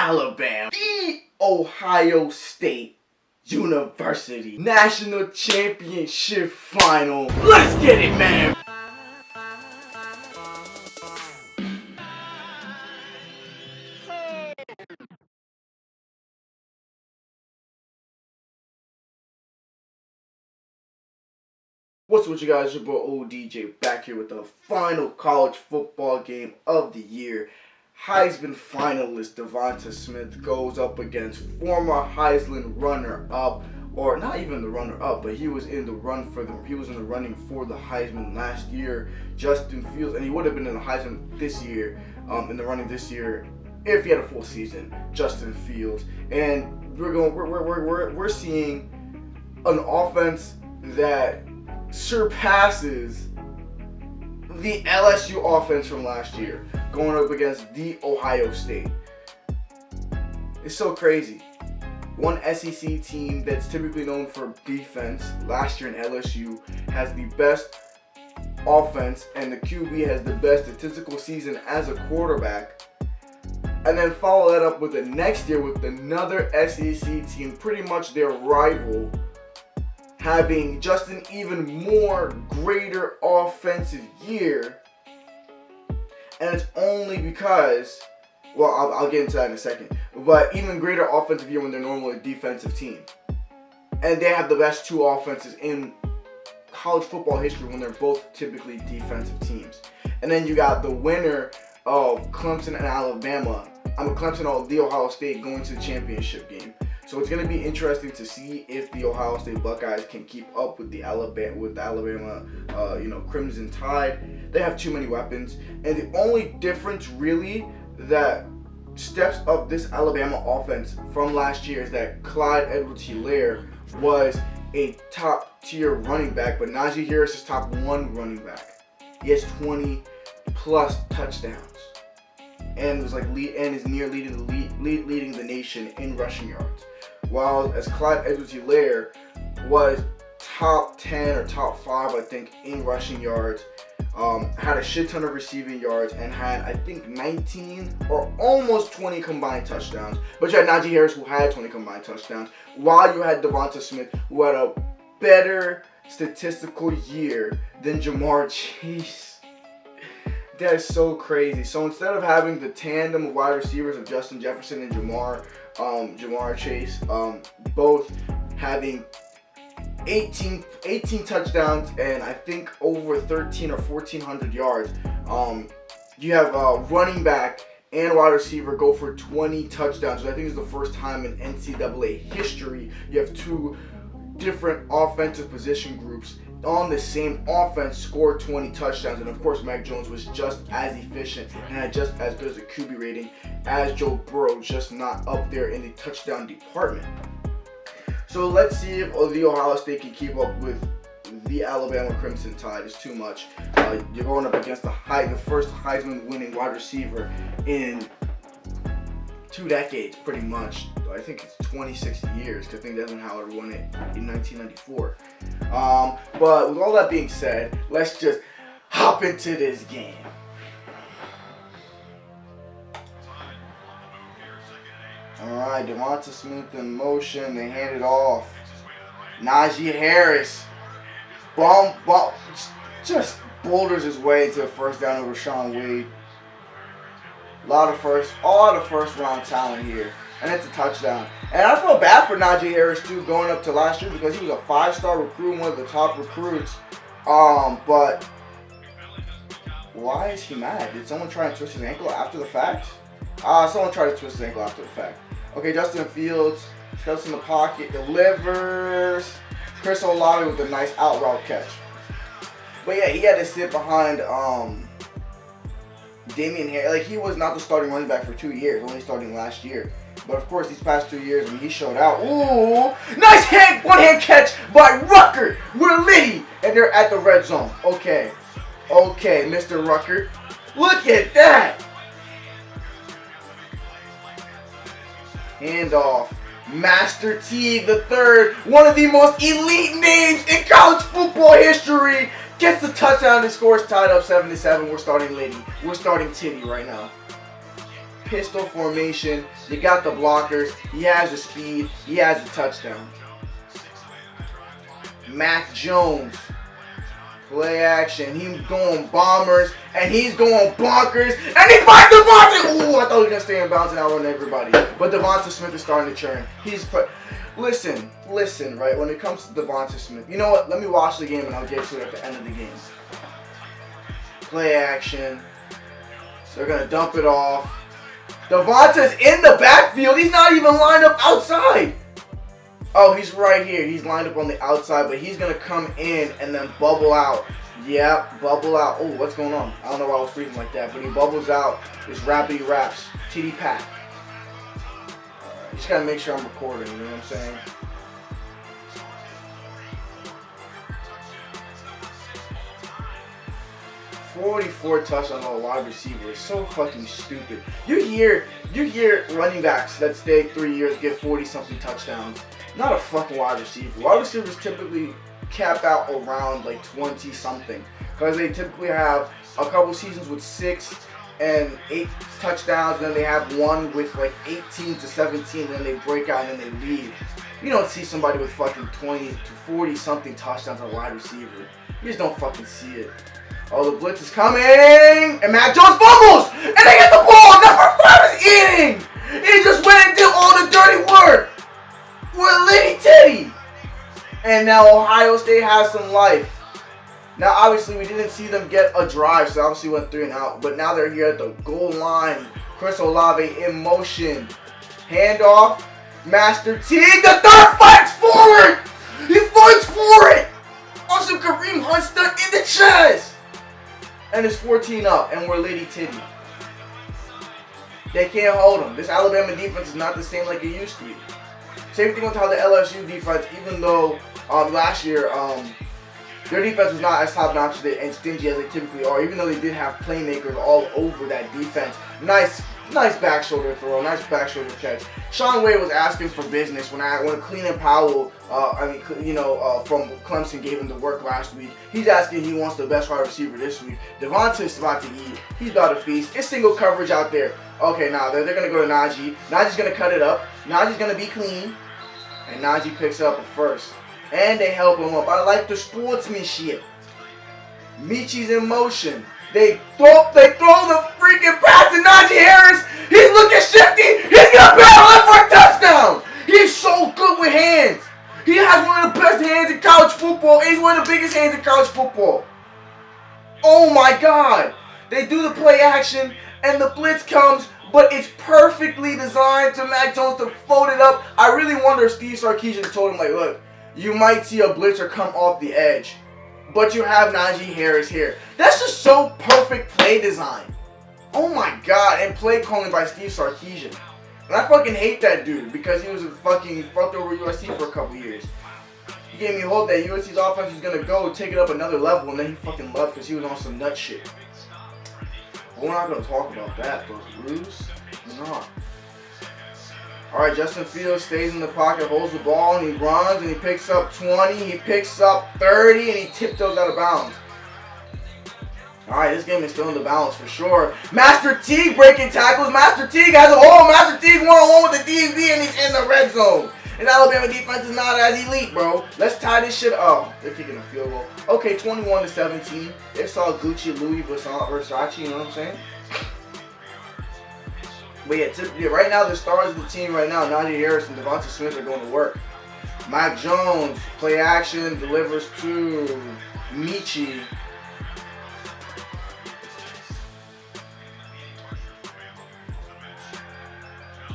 Alabama, the Ohio State University National Championship Final. Let's get it, man! What's up with you guys? Your boy ODJ back here with the final college football game of the year. Heisman finalist Devonta Smith goes up against former Heisman runner-up, or not even the runner-up, but he was in the running for the Heisman last year, Justin Fields, and he would have been in the Heisman this year, in the running this year, if he had a full season, Justin Fields. And we're seeing an offense that surpasses the LSU offense from last year, going up against the Ohio State. It's so crazy. One SEC team that's typically known for defense, last year in LSU, has the best offense, and the QB has the best statistical season as a quarterback. And then follow that up with the next year with another SEC team, pretty much their rival, having just an even more greater offensive year. And it's only because, well, I'll get into that in a second, but even greater offensive year when they're normally a defensive team. And they have the best two offenses in college football history when they're both typically defensive teams. And then you got the winner of Clemson and Alabama. Clemson or the Ohio State going to the championship game. So it's going to be interesting to see if the Ohio State Buckeyes can keep up with the Alabama Crimson Tide. They have too many weapons, and the only difference really that steps up this Alabama offense from last year is that Clyde Edwards-Helaire was a top-tier running back, but Najee Harris is top 1 running back. He has 20 plus touchdowns, and is near leading the nation in rushing yards. While as Clyde Edwards-Helaire was top 10 or top 5, I think, in rushing yards, had a shit ton of receiving yards, and had, I think, 19 or almost 20 combined touchdowns. But you had Najee Harris, who had 20 combined touchdowns, while you had Devonta Smith, who had a better statistical year than Ja'Marr Chase. That is so crazy. So instead of having the tandem of wide receivers of Justin Jefferson and Ja'Marr Chase, both having 18 touchdowns and I think over 1,300 or 1,400 yards, you have a running back and wide receiver go for 20 touchdowns. So I think it's the first time in NCAA history you have two different offensive position groups on the same offense scored 20 touchdowns. And of course, Mac Jones was just as efficient and had just as good as a QB rating as Joe Burrow, just not up there in the touchdown department. So let's see if the Ohio State can keep up with the Alabama Crimson Tide. It's too much. You're going up against the first Heisman winning wide receiver in 2 decades, pretty much. I think it's 26 years, because I think Desmond Howard won it in 1994. But with all that being said, let's just hop into this game. Alright, Devonta Smith in motion. They hand it off. Najee Harris just boulders his way to a first down over Shaun Wade. A lot of first round talent here. And it's a touchdown. And I feel bad for Najee Harris too, going up to last year, because he was a 5-star recruit, one of the top recruits. But why is he mad? Did someone try to twist his ankle after the fact? Someone tried to twist his ankle after the fact. Okay, Justin Fields steps in the pocket, delivers. Chris Olave with a nice out route catch. But yeah, he had to sit behind Damian Harris. Like, he was not the starting running back for 2 years, only starting last year. But of course, these past 2 years, when he showed out, ooh, nice one-hand catch by Ruckert. We're litty, and they're at the red zone. Okay, Mr. Ruckert, look at that. Handoff. Master Teague III, one of the most elite names in college football history, gets the touchdown. The score's tied up 7-7. We're starting Liddy. We're starting Titty right now. pistol formation. You got the blockers. He has the speed. He has the touchdown. Mac Jones. Play action. He's going bombers. And he's going bonkers. And he finds Devonta. Ooh, I thought he was going to stay in bounds and outrun everybody. But Devonta Smith is starting to churn. Listen, right? When it comes to Devonta Smith, you know what? Let me watch the game and I'll get to it at the end of the game. Play action. They're going to dump it off. Devonta's in the backfield. He's not even lined up outside. Oh, he's right here. He's lined up on the outside, but he's going to come in and then bubble out. Yep, bubble out. Oh, what's going on? I don't know why I was freezing like that, but he bubbles out. It's rappity raps. Titty pat. Just got to make sure I'm recording, you know what I'm saying? $44 touchdowns on a wide receiver is so fucking stupid. You hear running backs that stay 3 years get 40-something touchdowns. Not a fucking wide receiver. Wide receivers typically cap out around like 20-something because they typically have a couple seasons with 6 and 8 touchdowns, and then they have one with like 18 to 17, and then they break out and then they leave. You don't see somebody with fucking 20 to 40-something touchdowns on a wide receiver. You just don't fucking see it. Oh, the blitz is coming, and Mac Jones fumbles, and they get the ball. Number 5 is eating. He just went and did all the dirty work with Liddy Titty. And now Ohio State has some life. Now, obviously, we didn't see them get a drive, so obviously went 3 and out. But now they're here at the goal line. Chris Olave in motion. Handoff. Master Teague. The third fights forward. He fights for it. Also, Kareem Hunt stuck in the chest. And it's 14 up, and we're Liddy Titty. They can't hold them. This Alabama defense is not the same like it used to be. Same thing with how the LSU defense, even though last year their defense was not as top-notch and stingy as they typically are, even though they did have playmakers all over that defense. Nice back shoulder throw, nice back shoulder catch. Shaun Wade was asking for business when Cleveland Powell, from Clemson gave him the work last week. He's asking he wants the best wide receiver this week. Devonta's about to eat. He's about to feast. It's single coverage out there. Okay, now they're going to go to Najee. Najee's going to cut it up. Najee's going to be clean. And Najee picks up a first. And they help him up. I like the sportsmanship. Michi's in motion. They throw the freaking pass to Najee Harris. He's looking shifty. He's gonna battle it for a touchdown. He's so good with hands. He has one of the best hands in college football. He's one of the biggest hands in college football. Oh my God. They do the play action and the blitz comes, but it's perfectly designed to Mac Jones to fold it up. I really wonder if Steve Sarkisian told him, like, look, you might see a blitzer come off the edge, but you have Najee Harris here. That's just so perfect play design. Oh my God, and play calling by Steve Sarkisian. And I fucking hate that dude because he was a fucking fucked over USC for a couple years. He gave me hope that USC's offense was going to go take it up another level, and then he fucking left because he was on some nut shit. But we're not going to talk about that, though. Bruce? We're not. Alright, Justin Fields stays in the pocket, holds the ball, and he runs, and he picks up 20, he picks up 30, and he tiptoes out of bounds. Alright, this game is still in the balance for sure. Master Teague breaking tackles. Master Teague has a hole. Master Teague one-on-one with the DB, and he's in the red zone. And Alabama defense is not as elite, bro. Let's tie this shit up. They're kicking a field goal. Okay, 21-17. It's all Gucci, Louis Vuitton, Versace, you know what I'm saying? But yeah, right now the stars of the team right now, Najee Harris and Devonta Smith are going to work. Mac Jones, play action, delivers to Michi.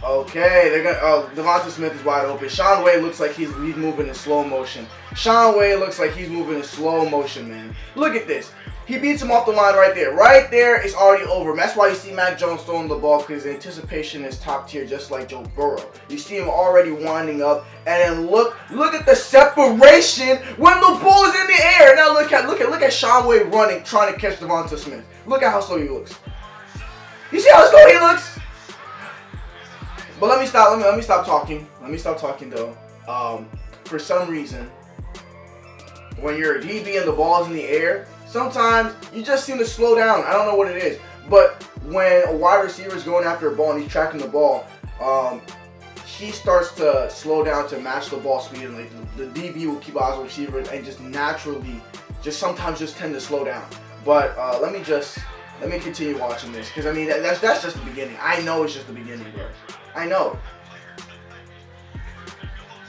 Okay, they're gonna. Devonta Smith is wide open. Shaun Wade looks like he's moving in slow motion. Shaun Wade looks like he's moving in slow motion, man. Look at this. He beats him off the line right there. Right there, it's already over. That's why you see Mac Jones throwing the ball, because his anticipation is top tier, just like Joe Burrow. You see him already winding up, and then look at the separation when the ball is in the air. Now look at Shaun Wade running, trying to catch Devonta Smith. Look at how slow he looks. You see how slow he looks? But let me stop talking. Let me stop talking though. For some reason, when you're a DB and the ball's in the air, sometimes you just seem to slow down. I don't know what it is. But when a wide receiver is going after a ball and he's tracking the ball, he starts to slow down to match the ball speed, and like the DB will keep eyes on receivers and just naturally, sometimes tend to slow down. But let me continue watching this, because I mean that's just the beginning. I know it's just the beginning, bro. I know.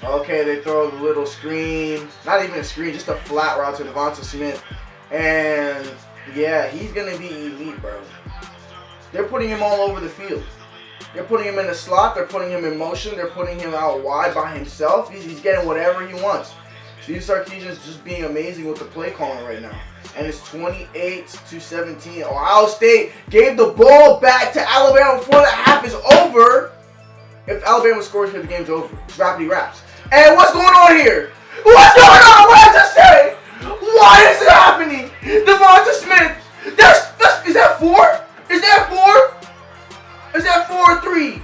Okay, they throw the little screen, not even a screen, just a flat route to Devonta Smith, and yeah, he's gonna be elite, bro. They're putting him all over the field. They're putting him in the slot. They're putting him in motion. They're putting him out wide by himself. He's getting whatever he wants. Steve Sarkisian's just being amazing with the play calling right now. And it's 28-17. Ohio State gave the ball back to Alabama before the half is over. If Alabama scores here, the game's over. It's Rappity Raps. And what's going on here? What's going on? What did I just say? Why is it happening? Devonta Smith. Is that 4? Is that 4? Is that 4 or 3?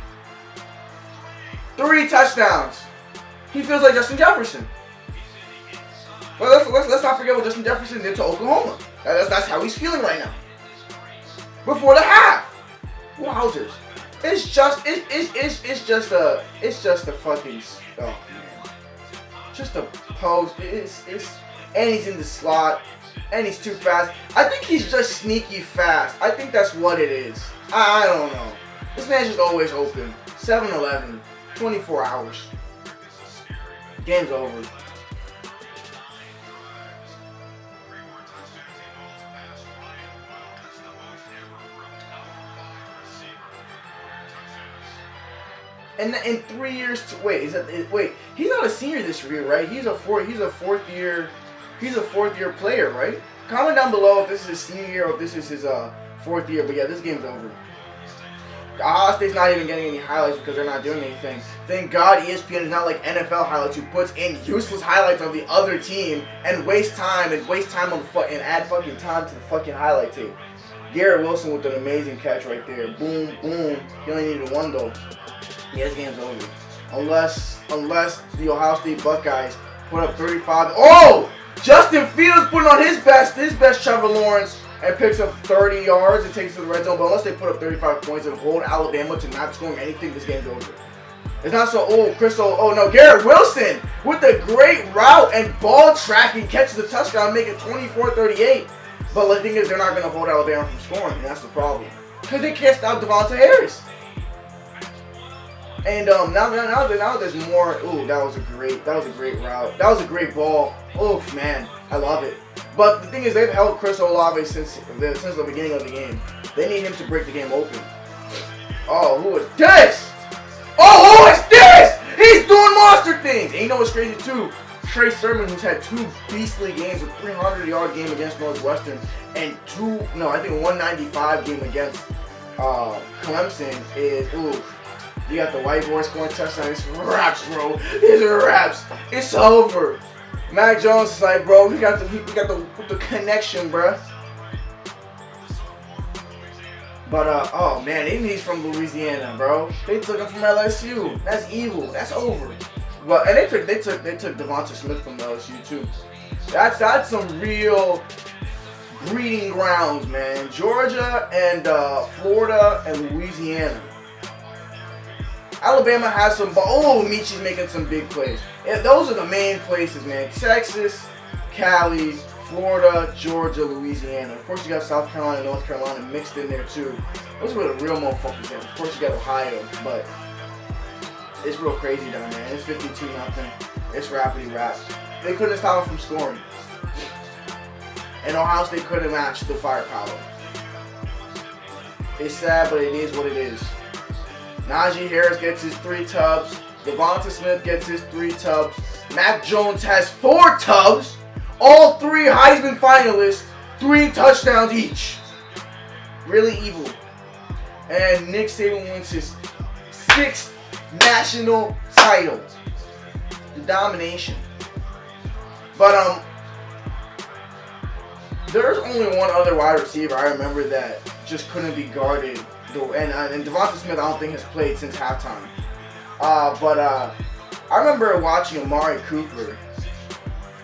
3 touchdowns. He feels like Justin Jefferson. Well, let's not forget what Justin Jefferson did to Oklahoma. That's how he's feeling right now. Before the half. Wowzers. It's just a fucking, oh man. Just a post. And he's in the slot. And he's too fast. I think he's just sneaky fast. I think that's what it is. I don't know. This man's just always open. 7-Eleven. 24 hours. Game's over. And in 3 years, wait, he's not a senior this year, right? He's a fourth year player, right? Comment down below if this is his senior year or if this is his 4th year. But yeah, this game's over. Ohio State's not even getting any highlights because they're not doing anything. Thank God ESPN is not like NFL highlights, who puts in useless highlights of the other team and waste time on the and add fucking time to the fucking highlight tape. Garrett Wilson with an amazing catch right there. Boom, boom. He only needed 1 though. Yeah, this game's over. Unless the Ohio State Buckeyes put up 35. Oh! Justin Fields putting on his best Trevor Lawrence, and picks up 30 yards and takes it to the red zone. But unless they put up 35 points and hold Alabama to not scoring anything, this game's over. It's not so, Garrett Wilson with a great route and ball tracking catches the touchdown, make it 24-38. But the thing is, they're not going to hold Alabama from scoring, and that's the problem. Because they can't stop Devonta Harris. And now there's more. Ooh, that was a great route. That was a great ball. Oh man, I love it. But the thing is, they've held Chris Olave since the beginning of the game. They need him to break the game open. Oh, who is this? Oh, who is this? He's doing monster things. And you know what's crazy too? Trey Sermon, who's had 2 beastly games, a 300-yard game against Northwestern and 195 game against Clemson is ooh. You got the white boy scoring touchdown. It's raps, bro. It's raps. It's over. Mac Jones is like, bro, we got the connection, bro. But oh man, even he's from Louisiana, bro. They took him from LSU. That's evil. That's over. But and they took Devonta Smith from LSU too. That's some real breeding grounds, man. Georgia and Florida and Louisiana. Alabama has some, Michi's making some big plays. Yeah, those are the main places, man. Texas, Cali, Florida, Georgia, Louisiana. Of course, you got South Carolina, North Carolina mixed in there too. Those are where the real motherfuckers at. Of course, you got Ohio, but it's real crazy down there. It's 52-0. It's Rappity Rap. They couldn't stop him from scoring, and Ohio State couldn't match the firepower. It's sad, but it is what it is. Najee Harris gets his 3 tubs. Devonta Smith gets his 3 tubs. Mac Jones has 4 tubs. All 3 Heisman finalists, 3 touchdowns each. Really evil. And Nick Saban wins his 6th national title. The domination. But there's only one other wide receiver I remember that just couldn't be guarded. And Devonta Smith, I don't think has played since halftime. But I remember watching Amari Cooper,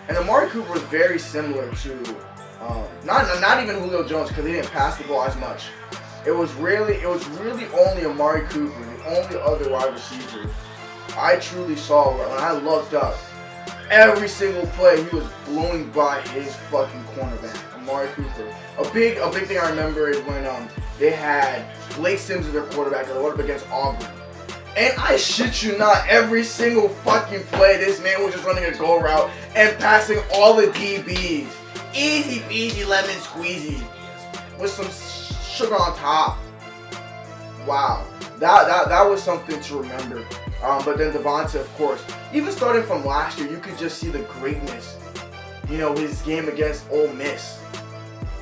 and Amari Cooper was very similar to not even Julio Jones because he didn't pass the ball as much. It was really only Amari Cooper, the only other wide receiver I truly saw when I looked up. Every single play, he was blowing by his fucking cornerback, Amari Cooper. A big thing I remember is when they had Blake Sims as their quarterback and they went up against Auburn. And I shit you not, every single fucking play, this man was just running a go route and passing all the DBs. Easy peasy lemon squeezy with some sugar on top. Wow, that was something to remember. But then Devonta, of course, even starting from last year, you could just see the greatness. You know, his game against Ole Miss.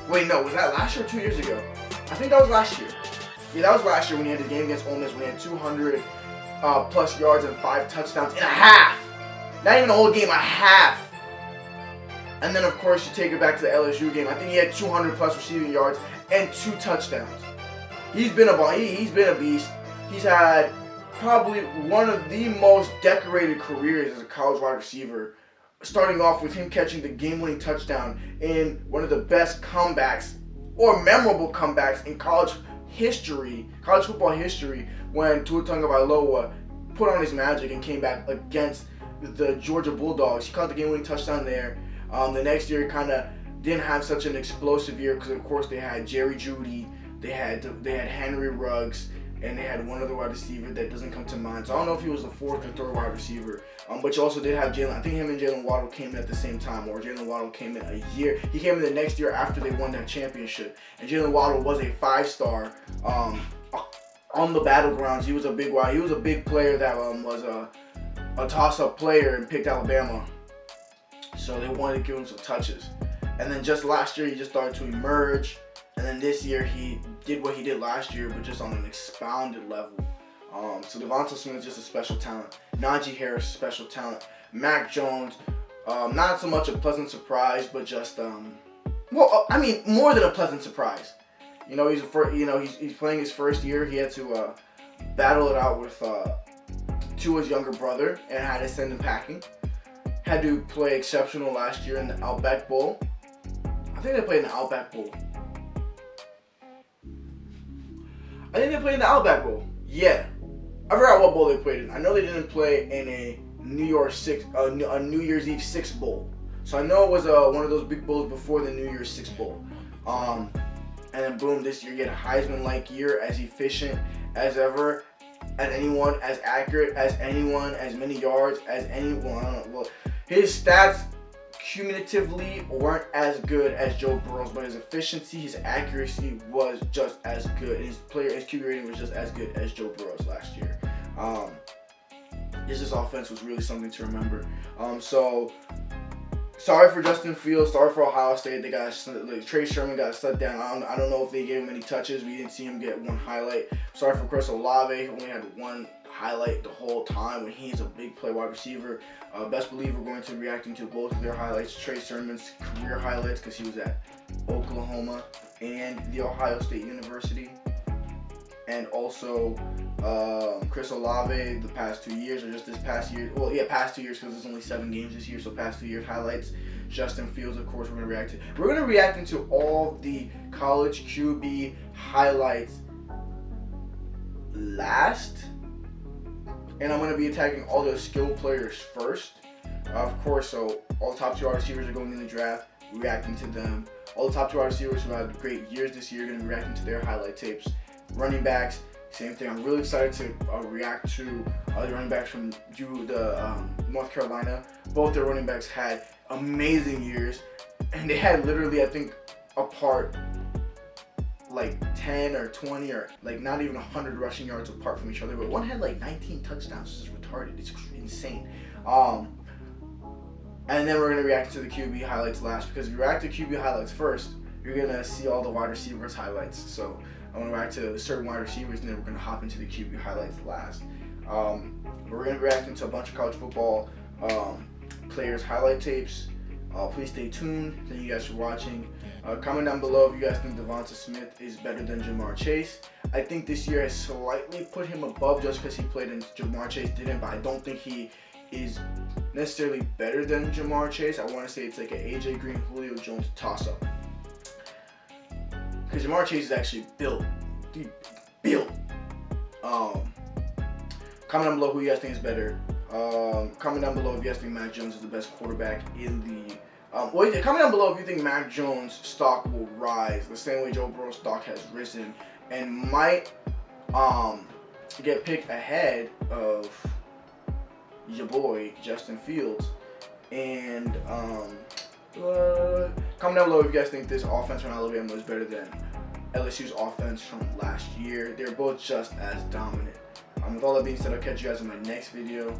Wait, no, was that last year or 2 years ago? I think that was last year. Yeah, that was last year when he had his game against Ole Miss when he had 200 plus yards and 5 touchdowns in a half. Not even a whole game, a half. And then, of course, you take it back to the LSU game. I think he had 200 plus receiving yards and 2 touchdowns. He's been a beast. He's had probably one of the most decorated careers as a college wide receiver, starting off with him catching the game-winning touchdown in one of the best comebacks or memorable comebacks in college football history, when Tua Tagovailoa put on his magic and came back against the Georgia Bulldogs. He caught the game-winning touchdown there. The next year, kind of didn't have such an explosive year because, of course, they had Jerry Jeudy, they had Henry Ruggs, and they had one other wide receiver that doesn't come to mind. So I don't know if he was the 4th or 3rd wide receiver. But you also did have Jalen. I think him and Jalen Waddle came in at the same time, or Jalen Waddle came in a year. He came in the next year after they won that championship. And Jalen Waddle was a 5-star on the battlegrounds. He was a big wide. He was a big player that was a toss-up player and picked Alabama. So they wanted to give him some touches. And then just last year, he just started to emerge. And then this year, he did what he did last year, but just on an expounded level. So Devonta Smith is just a special talent. Najee Harris, special talent. Mac Jones, not so much a pleasant surprise, but just more than a pleasant surprise. You know, he's playing his first year. He had to battle it out with Tua's younger brother and had to send him packing. Had to play exceptional last year in the Outback Bowl. I think they played in the Outback Bowl. Yeah. I forgot what bowl they played in. I know they didn't play in a New Year's Eve 6 bowl. So I know it was one of those big bowls before the New Year's 6 bowl. And then boom, this year you get a Heisman-like year, as efficient as ever, as anyone, as accurate as anyone, as many yards as anyone. Well, his stats cumulatively weren't as good as Joe Burrow's, but his efficiency, his accuracy was just as good. His QB rating was just as good as Joe Burrow's last year. His offense was really something to remember. So sorry for Justin Fields. Sorry for Ohio State. Trey Sermon got shut down. I don't know if they gave him any touches. We didn't see him get one highlight. Sorry for Chris Olave, who only had one highlight the whole time when he's a big play wide receiver. Best believe we're going to be reacting to both of their highlights. Trey Sermon's career highlights, because he was at Oklahoma and the Ohio State University. And also Chris Olave the past 2 years, or just this past year. Well, yeah, past 2 years, because there's only 7 games this year, so past 2 years highlights. Justin Fields, of course, we're going to react to. We're going to react into all the college QB highlights last. And I'm going to be attacking all the skill players first. Of course, so all the top 2 wide receivers are going in the draft, reacting to them. All the top 2 wide receivers who had great years this year are going to be reacting to their highlight tapes. Running backs, same thing. I'm really excited to react to the running backs from North Carolina. Both their running backs had amazing years, and they had literally, I think, apart like 10 or 20 or like not even 100 rushing yards apart from each other, but one had like 19 touchdowns. It's retarded. It's insane. And then we're going to react to the QB highlights last, because if you react to QB highlights first, you're going to see all the wide receivers highlights. So I'm going to react to certain wide receivers, and then we're going to hop into the QB highlights last. We're going to react into a bunch of college football players' highlight tapes. Please stay tuned. Thank you guys for watching. Comment down below if you guys think Devonta Smith is better than Ja'Marr Chase. I think this year has slightly put him above just because he played and Ja'Marr Chase didn't, but I don't think he is necessarily better than Ja'Marr Chase. I want to say it's like an AJ Green, Julio Jones toss-up. Because Ja'Marr Chase is actually built built. Comment down below who you guys think is better. Comment down below if you guys think Mac Jones is the best quarterback in the. Comment down below if you think Mac Jones' stock will rise the same way Joe Burrow's stock has risen and might get picked ahead of your boy Justin Fields. And comment down below if you guys think this offense from Alabama is better than LSU's offense from last year. They're both just as dominant. With all that being said, I'll catch you guys in my next video.